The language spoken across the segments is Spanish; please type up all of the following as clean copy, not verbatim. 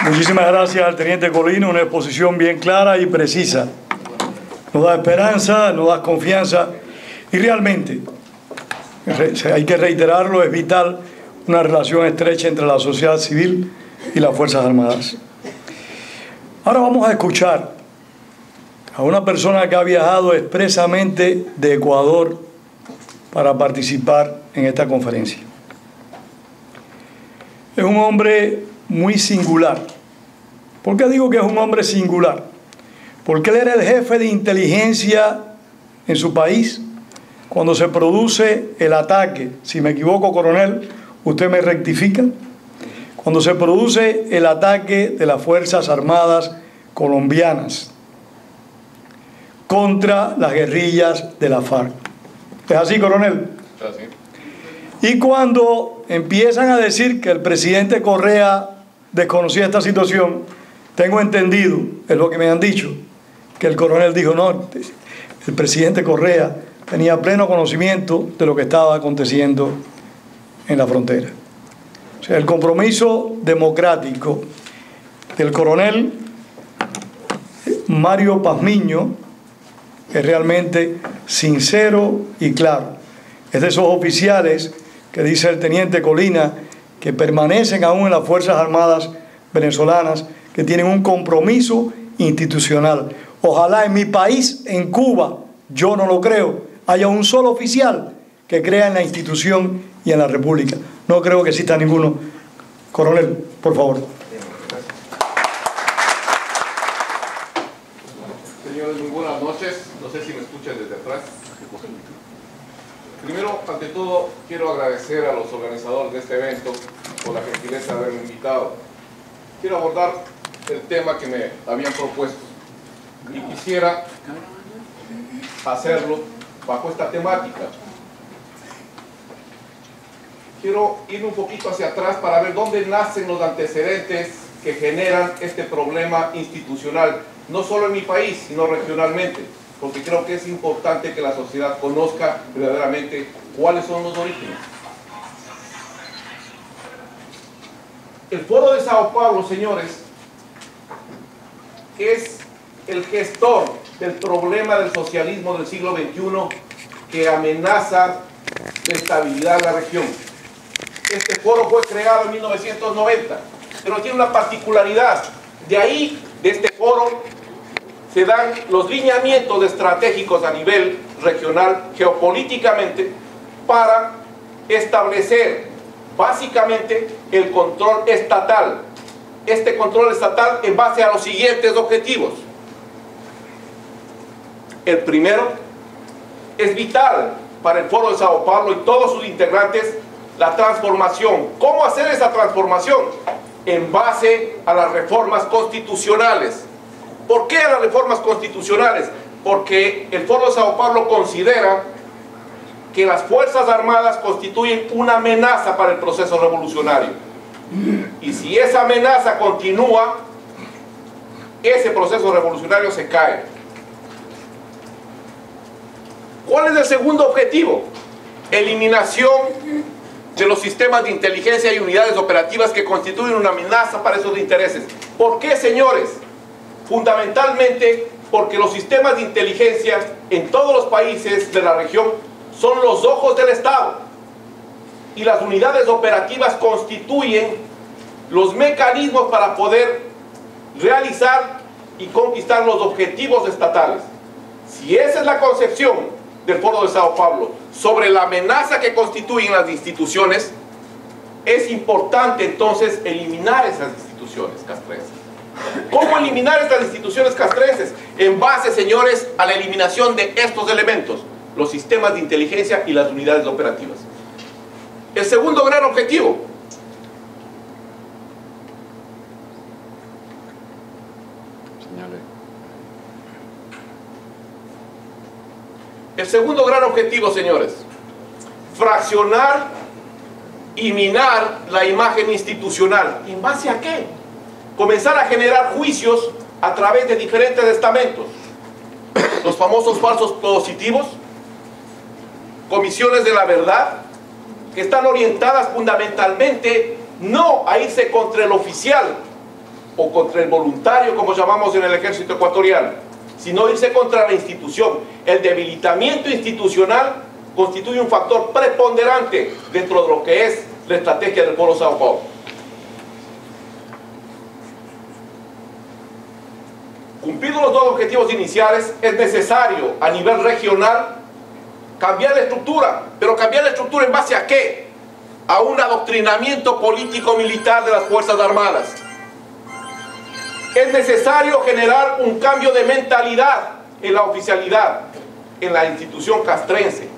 Muchísimas gracias al teniente Colina, una exposición bien clara y precisa. Nos da esperanza, nos da confianza y realmente, hay que reiterarlo, es vital una relación estrecha entre la sociedad civil y las Fuerzas Armadas. Ahora vamos a escuchar a una persona que ha viajado expresamente de Ecuador para participar en esta conferencia. Es un hombre muy singular. ¿Por qué digo que es un hombre singular? Porque él era el jefe de inteligencia en su país cuando se produce el ataque. Si me equivoco, coronel, usted me rectifica. Cuando se produce el ataque de las Fuerzas Armadas colombianas contra las guerrillas de la FARC. ¿Es así, coronel? Así. Y cuando empiezan a decir que el presidente Correa desconocía esta situación, tengo entendido, es lo que me han dicho, que el coronel dijo, no, el presidente Correa tenía pleno conocimiento de lo que estaba aconteciendo en la frontera. O sea, el compromiso democrático del coronel Mario Pazmiño es realmente sincero y claro. Es de esos oficiales que dice el teniente Colina que permanecen aún en las Fuerzas Armadas venezolanas, que tienen un compromiso institucional. Ojalá en mi país, en Cuba, yo no lo creo, haya un solo oficial que crea en la institución y en la República. No creo que exista ninguno. Coronel, por favor. Señores, muy buenas noches. No sé si me escuchan desde atrás. Primero, ante todo, quiero agradecer a los organizadores de este evento por la gentileza de haberme invitado. Quiero abordar el tema que me habían propuesto y quisiera hacerlo bajo esta temática. Quiero ir un poquito hacia atrás para ver dónde nacen los antecedentes que generan este problema institucional, no solo en mi país, sino regionalmente, porque creo que es importante que la sociedad conozca verdaderamente cuáles son los orígenes. El Foro de Sao Paulo, señores, es el gestor del problema del socialismo del siglo XXI que amenaza la estabilidad de la región. Este foro fue creado en 1990, pero tiene una particularidad. De ahí, de este foro, se dan los lineamientos estratégicos a nivel regional, geopolíticamente, para establecer básicamente el control estatal. Este control estatal en base a los siguientes objetivos. El primero, es vital para el Foro de Sao Paulo y todos sus integrantes la transformación. ¿Cómo hacer esa transformación? En base a las reformas constitucionales. ¿Por qué las reformas constitucionales? Porque el Foro de Sao Paulo considera que las Fuerzas Armadas constituyen una amenaza para el proceso revolucionario. Y si esa amenaza continúa, ese proceso revolucionario se cae. ¿Cuál es el segundo objetivo? Eliminación de los sistemas de inteligencia y unidades operativas que constituyen una amenaza para esos intereses. ¿Por qué, señores? Fundamentalmente porque los sistemas de inteligencia en todos los países de la región son los ojos del Estado y las unidades operativas constituyen los mecanismos para poder realizar y conquistar los objetivos estatales. Si esa es la concepción del Foro de Sao Paulo sobre la amenaza que constituyen las instituciones, es importante entonces eliminar esas instituciones castrenses. ¿Cómo eliminar estas instituciones castrenses? En base, señores, a la eliminación de estos elementos, los sistemas de inteligencia y las unidades operativas. El segundo gran objetivo, señores, fraccionar y minar la imagen institucional. ¿En base a qué? Comenzar a generar juicios a través de diferentes estamentos. Los famosos falsos positivos, comisiones de la verdad, que están orientadas fundamentalmente no a irse contra el oficial, o contra el voluntario, como llamamos en el ejército ecuatoriano, sino irse contra la institución. El debilitamiento institucional constituye un factor preponderante dentro de lo que es la estrategia del Foro Sao Paulo. Cumplidos los dos objetivos iniciales, es necesario a nivel regional cambiar la estructura. ¿Pero cambiar la estructura en base a qué? A un adoctrinamiento político-militar de las Fuerzas Armadas. Es necesario generar un cambio de mentalidad en la oficialidad, en la institución castrense.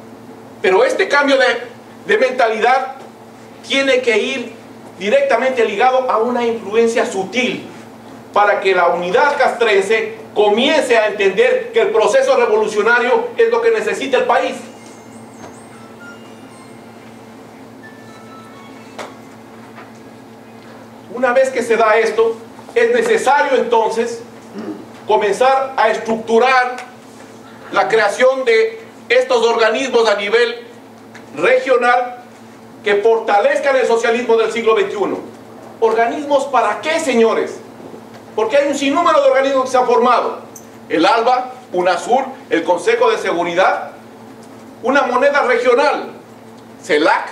Pero este cambio de mentalidad tiene que ir directamente ligado a una influencia sutil, para que la unidad castrense comience a entender que el proceso revolucionario es lo que necesita el país. Una vez que se da esto, es necesario entonces comenzar a estructurar la creación de estos organismos a nivel regional que fortalezcan el socialismo del siglo XXI. ¿Organismos para qué, señores? Porque hay un sinnúmero de organismos que se han formado. El ALBA, UNASUR, el Consejo de Seguridad, una moneda regional, CELAC,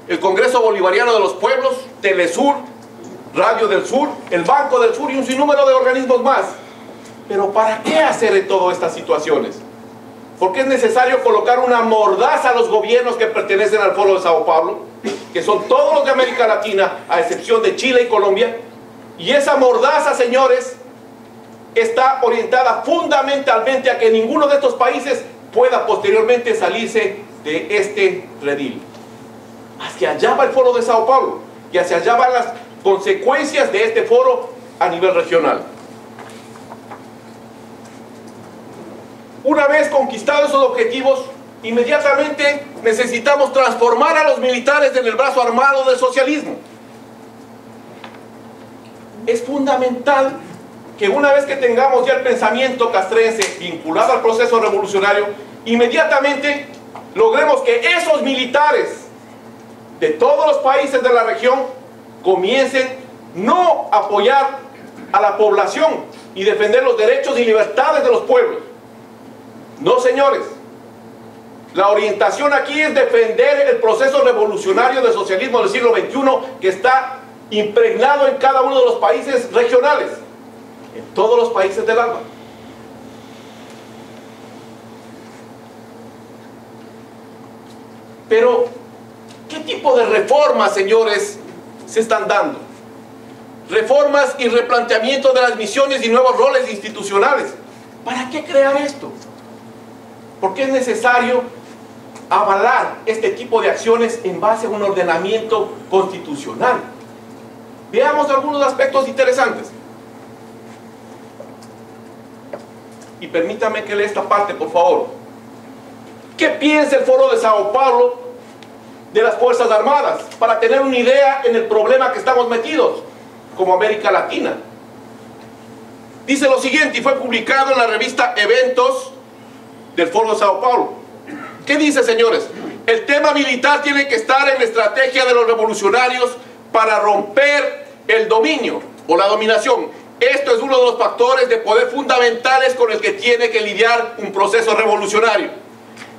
el Congreso Bolivariano de los Pueblos, Telesur, Radio del Sur, el Banco del Sur y un sinnúmero de organismos más. Pero ¿para qué hacer todas estas situaciones? Porque es necesario colocar una mordaza a los gobiernos que pertenecen al Foro de Sao Paulo, que son todos los de América Latina, a excepción de Chile y Colombia. Y esa mordaza, señores, está orientada fundamentalmente a que ninguno de estos países pueda posteriormente salirse de este redil. Hacia allá va el Foro de Sao Paulo y hacia allá van las consecuencias de este foro a nivel regional. Una vez conquistados esos objetivos, inmediatamente necesitamos transformar a los militares en el brazo armado del socialismo. Es fundamental que una vez que tengamos ya el pensamiento castrense vinculado al proceso revolucionario, inmediatamente logremos que esos militares de todos los países de la región comiencen no a apoyar a la población y defender los derechos y libertades de los pueblos. No, señores. La orientación aquí es defender el proceso revolucionario del socialismo del siglo XXI que está impregnado en cada uno de los países regionales, en todos los países del ALBA. Pero, ¿qué tipo de reformas, señores, se están dando? Reformas y replanteamiento de las misiones y nuevos roles institucionales. ¿Para qué crear esto? Porque es necesario avalar este tipo de acciones en base a un ordenamiento constitucional. Veamos algunos aspectos interesantes. Y permítame que lea esta parte, por favor. ¿Qué piensa el Foro de Sao Paulo de las Fuerzas Armadas? Para tener una idea en el problema que estamos metidos, como América Latina. Dice lo siguiente, y fue publicado en la revista Eventos del Foro de Sao Paulo. ¿Qué dice, señores? El tema militar tiene que estar en la estrategia de los revolucionarios para romper el dominio o la dominación. Esto es uno de los factores de poder fundamentales con el que tiene que lidiar un proceso revolucionario,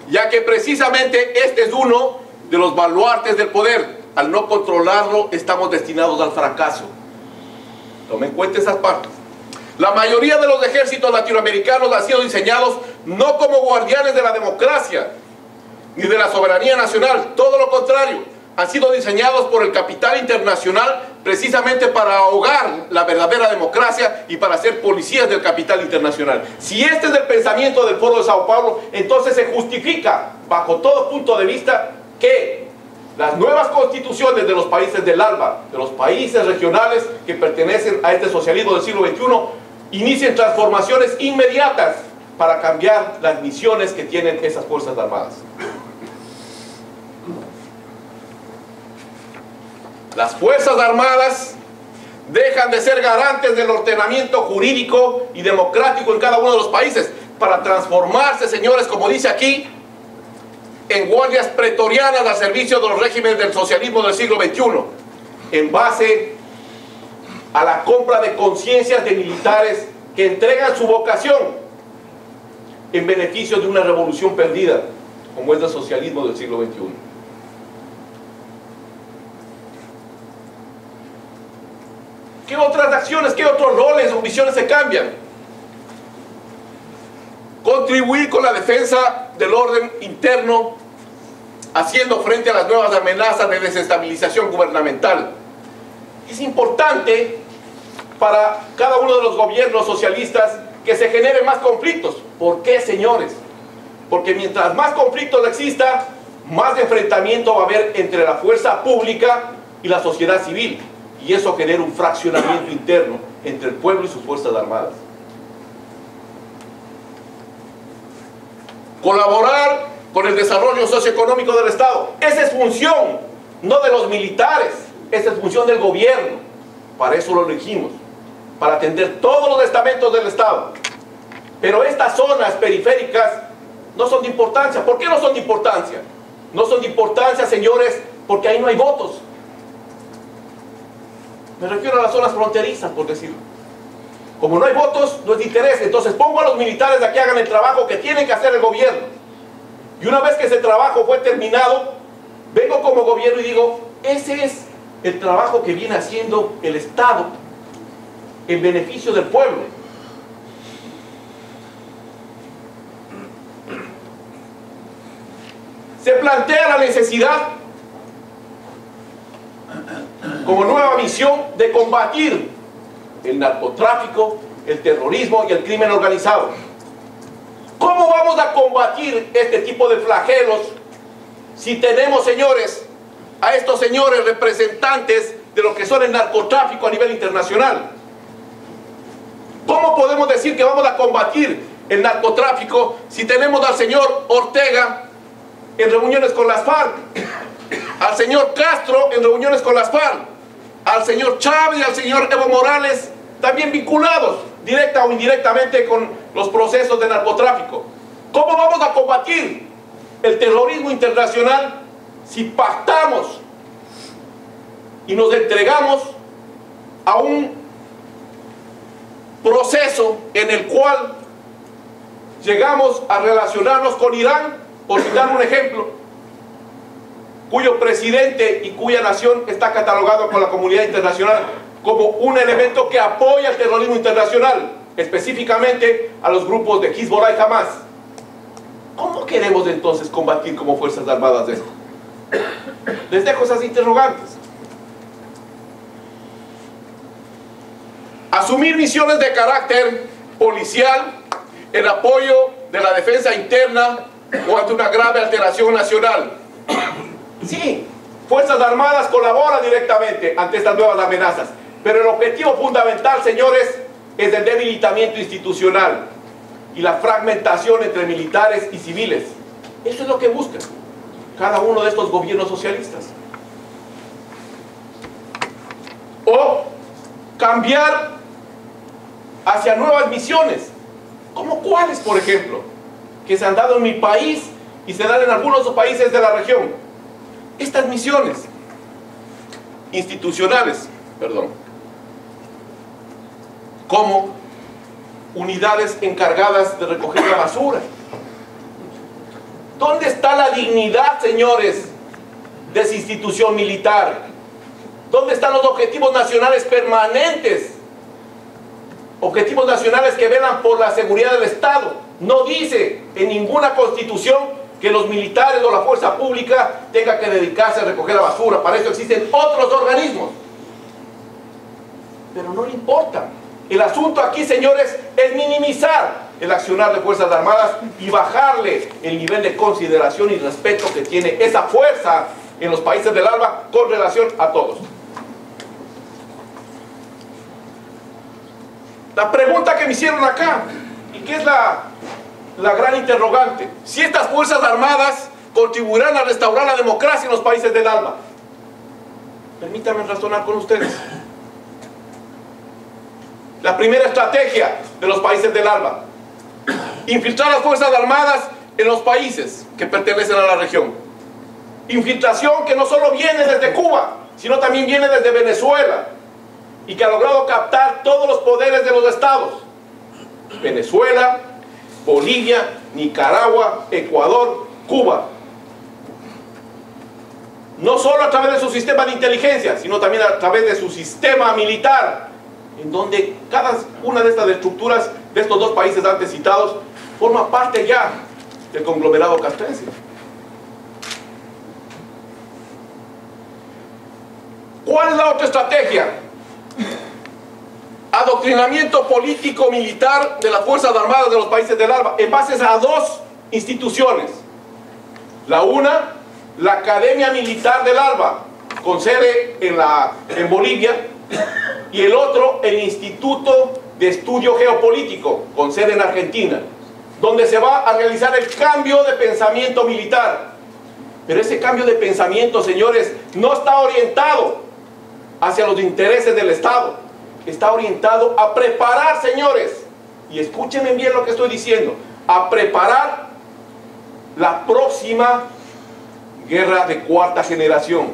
ya que precisamente este es uno de los baluartes del poder. Al no controlarlo, estamos destinados al fracaso. Tomen en cuenta esas partes. La mayoría de los ejércitos latinoamericanos han sido diseñados no como guardianes de la democracia ni de la soberanía nacional, todo lo contrario, han sido diseñados por el capital internacional precisamente para ahogar la verdadera democracia y para ser policías del capital internacional. Si este es el pensamiento del Foro de Sao Paulo, entonces se justifica bajo todo punto de vista que las nuevas constituciones de los países del ALBA, de los países regionales que pertenecen a este socialismo del siglo XXI, inicien transformaciones inmediatas para cambiar las misiones que tienen esas Fuerzas Armadas. Las Fuerzas Armadas dejan de ser garantes del ordenamiento jurídico y democrático en cada uno de los países para transformarse, señores, como dice aquí, en guardias pretorianas al servicio de los regímenes del socialismo del siglo XXI, en base a la compra de conciencias de militares que entregan su vocación en beneficio de una revolución perdida, como es el socialismo del siglo XXI. ¿Qué otras acciones, qué otros roles o misiones se cambian? Contribuir con la defensa del orden interno, haciendo frente a las nuevas amenazas de desestabilización gubernamental. Es importante para cada uno de los gobiernos socialistas que se generen más conflictos. ¿Por qué, señores? Porque mientras más conflictos exista, más enfrentamiento va a haber entre la fuerza pública y la sociedad civil. Y eso genera un fraccionamiento interno entre el pueblo y sus fuerzas armadas. Colaborar con el desarrollo socioeconómico del Estado. Esa es función, no de los militares, esa es función del gobierno. Para eso lo elegimos, para atender todos los estamentos del Estado. Pero estas zonas periféricas no son de importancia. ¿Por qué no son de importancia? No son de importancia, señores, porque ahí no hay votos. Me refiero a las zonas fronterizas, por decirlo. Como no hay votos, no es de interés. Entonces pongo a los militares a que hagan el trabajo que tienen que hacer el gobierno. Y una vez que ese trabajo fue terminado, vengo como gobierno y digo, ese es el trabajo que viene haciendo el Estado en beneficio del pueblo. Se plantea la necesidad, como nueva misión, de combatir el narcotráfico, el terrorismo y el crimen organizado. ¿Cómo vamos a combatir este tipo de flagelos si tenemos, señores, a estos señores representantes de lo que son el narcotráfico a nivel internacional? ¿Cómo podemos decir que vamos a combatir el narcotráfico si tenemos al señor Ortega en reuniones con las FARC, al señor Castro en reuniones con las FARC, al señor Chávez y al señor Evo Morales también vinculados directa o indirectamente con los procesos de narcotráfico? ¿Cómo vamos a combatir el terrorismo internacional si pactamos y nos entregamos a un proceso en el cual llegamos a relacionarnos con Irán, por citar un ejemplo, cuyo presidente y cuya nación está catalogado por la comunidad internacional como un elemento que apoya el terrorismo internacional, específicamente a los grupos de Hezbollah y Hamas? ¿Cómo queremos entonces combatir como Fuerzas Armadas esto? Les dejo esas interrogantes. Asumir misiones de carácter policial en apoyo de la defensa interna o ante una grave alteración nacional. Sí, Fuerzas Armadas colaboran directamente ante estas nuevas amenazas, pero el objetivo fundamental, señores, es el debilitamiento institucional y la fragmentación entre militares y civiles. Eso es lo que buscan cada uno de estos gobiernos socialistas. O cambiar hacia nuevas misiones, como cuáles, por ejemplo, que se han dado en mi país y se dan en algunos otros países de la región. Estas misiones institucionales, como unidades encargadas de recoger la basura. ¿Dónde está la dignidad, señores, de esa institución militar? ¿Dónde están los objetivos nacionales permanentes? Objetivos nacionales que velan por la seguridad del Estado. No dice en ninguna constitución que los militares o la fuerza pública tenga que dedicarse a recoger la basura. Para eso existen otros organismos. Pero no le importa. El asunto aquí, señores, es minimizar el accionar de Fuerzas Armadas y bajarle el nivel de consideración y respeto que tiene esa fuerza en los países del ALBA con relación a todos. La pregunta que me hicieron acá, y que es la gran interrogante: si estas Fuerzas Armadas contribuirán a restaurar la democracia en los países del ALBA. Permítanme razonar con ustedes. La primera estrategia de los países del ALBA: infiltrar las Fuerzas Armadas en los países que pertenecen a la región. Infiltración que no solo viene desde Cuba, sino también viene desde Venezuela, y que ha logrado captar todos los poderes de los estados: Venezuela, Bolivia, Nicaragua, Ecuador, Cuba. No solo a través de su sistema de inteligencia, sino también a través de su sistema militar, en donde cada una de estas estructuras de estos dos países antes citados forma parte ya del conglomerado castrense. ¿Cuál es la otra estrategia? Adoctrinamiento político-militar de las Fuerzas Armadas de los países del ALBA, en base a dos instituciones. La una, la Academia Militar del ALBA, con sede en Bolivia, y el otro, el Instituto de Estudio Geopolítico, con sede en Argentina, donde se va a realizar el cambio de pensamiento militar. Pero ese cambio de pensamiento, señores, no está orientado hacia los intereses del Estado, está orientado a preparar, señores, y escúchenme bien lo que estoy diciendo, a preparar la próxima guerra de cuarta generación,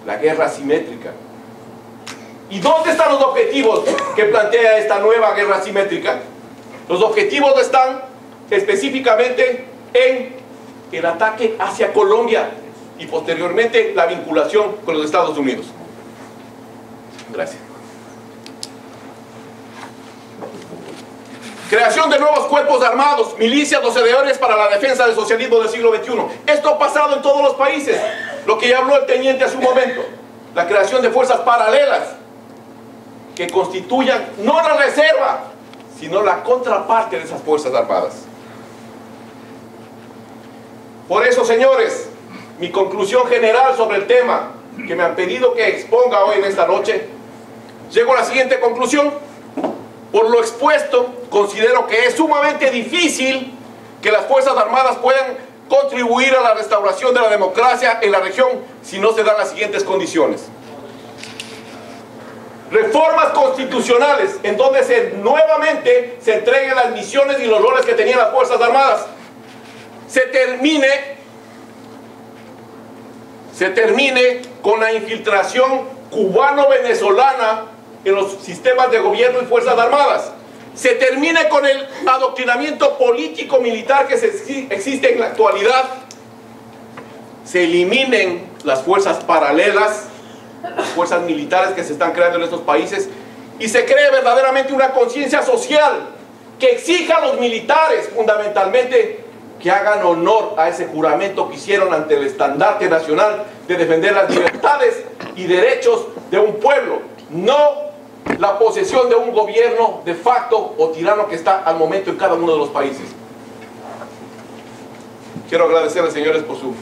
la guerra asimétrica. ¿Y dónde están los objetivos que plantea esta nueva guerra asimétrica? Los objetivos están específicamente en el ataque hacia Colombia y posteriormente la vinculación con los Estados Unidos. Gracias. Creación de nuevos cuerpos armados, milicias o CDRs para la defensa del socialismo del siglo XXI. Esto ha pasado en todos los países, lo que ya habló el teniente hace un momento. La creación de fuerzas paralelas que constituyan no la reserva, sino la contraparte de esas fuerzas armadas. Por eso, señores, mi conclusión general sobre el tema que me han pedido que exponga hoy en esta noche, llego a la siguiente conclusión. Por lo expuesto, considero que es sumamente difícil que las Fuerzas Armadas puedan contribuir a la restauración de la democracia en la región si no se dan las siguientes condiciones. Reformas constitucionales en donde nuevamente se entreguen las misiones y los roles que tenían las Fuerzas Armadas. Se termine con la infiltración cubano-venezolana en los sistemas de gobierno y Fuerzas Armadas. Se termine con el adoctrinamiento político-militar que existe en la actualidad. Se eliminen las fuerzas paralelas, las fuerzas militares que se están creando en estos países, y se cree verdaderamente una conciencia social que exija a los militares fundamentalmente que hagan honor a ese juramento que hicieron ante el estandarte nacional de defender las libertades y derechos de un pueblo, no la posesión de un gobierno de facto o tirano que está al momento en cada uno de los países. Quiero agradecerles, señores, por su